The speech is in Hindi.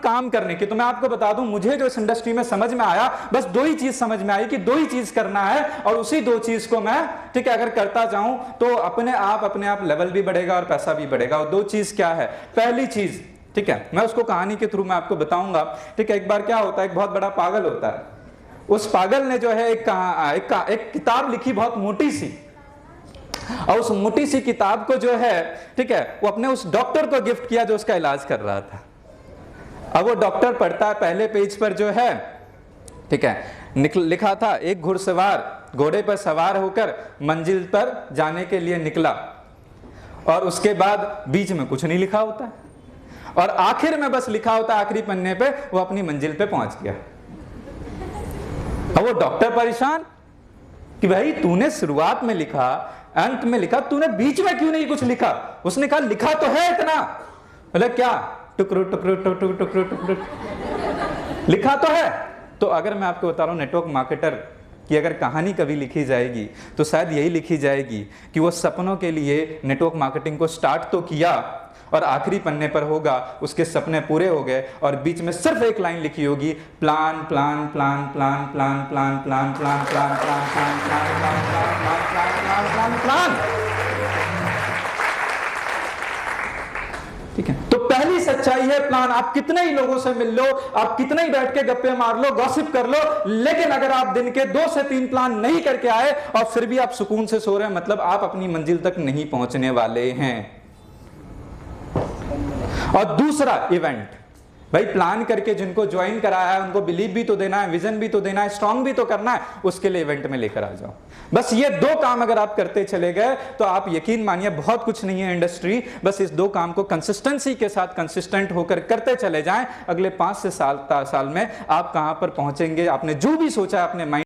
काम करने की। तो मैं आपको बता दूं, मुझे जो इस इंडस्ट्री में समझ में आया, बस दो ही चीज समझ में आई कि दो ही चीज करना है, और उसी दो चीज को मैं, ठीक है, अगर करता जाऊं तो अपने आप लेवल भी बढ़ेगा और पैसा भी बढ़ेगा। और दो चीज क्या है? पहली चीज, ठीक है, मैं उसको कहानी के थ्रू मैं आपको बताऊंगा। ठीक है, एक बार क्या होता है, एक बहुत बड़ा पागल होता है। उस पागल ने जो है एक किताब लिखी बहुत मोटी सी, और उस मोटी सी किताब को जो है, ठीक है, वो अपने उस डॉक्टर को गिफ्ट किया जो उसका इलाज कर रहा था। अब वो डॉक्टर पढ़ता है, पहले पेज पर जो है, ठीक है, लिखा था, एक घुड़सवार घोड़े पर सवार होकर मंजिल पर जाने के लिए निकला, और उसके बाद बीच में कुछ नहीं लिखा होता, और आखिर में बस लिखा होता, आखिरी पन्ने पे, वो अपनी मंजिल पे पहुंच गया। अब वो डॉक्टर परेशान कि भाई तूने शुरुआत में लिखा, अंत में लिखा, तूने बीच में क्यों नहीं कुछ लिखा? उसने कहा लिखा तो है इतना। मतलब क्या? टुकड़ू टुकड़ू टुकड़ू टुकड़ू टुकड़ू लिखा तो है। तो अगर मैं आपको बता रहा हूं, नेटवर्क मार्केटर की अगर कहानी कभी लिखी जाएगी तो शायद यही लिखी जाएगी कि वो सपनों के लिए नेटवर्क मार्केटिंग को स्टार्ट तो किया, और आखिरी पन्ने पर होगा उसके सपने पूरे हो गए, और बीच में सिर्फ एक लाइन लिखी होगी, plan plan plan plan plan plan plan plan plan plan plan plan plan plan plan plan plan. ठीक है, तो पहली सच्चाई है प्लान। आप कितने ही लोगों से मिल लो, आप कितने ही बैठ के गप्पे मार लो, गॉसिप कर लो, लेकिन अगर आप दिन के 2 से 3 प्लान नहीं करके आए और फिर भी आप सुकून से सो रहे हैं, मतलब आप अपनी मंजिल तक नहीं पहुंचने वाले हैं। और दूसरा इवेंट, भाई प्लान करके जिनको ज्वाइन कराया है उनको बिलीव भी तो देना है, विजन भी तो देना है, स्ट्रांग भी तो करना है, उसके लिए इवेंट में लेकर आ जाओ। बस ये 2 काम अगर आप करते चले गए तो आप यकीन मानिए, बहुत कुछ नहीं है इंडस्ट्री, बस इस 2 काम को कंसिस्टेंसी के साथ कंसिस्टेंट होकर करते चले जाएं। अगले 5 से 7 साल में आप कहां पर पहुंचेंगे, आपने जो भी सोचा अपने माइंड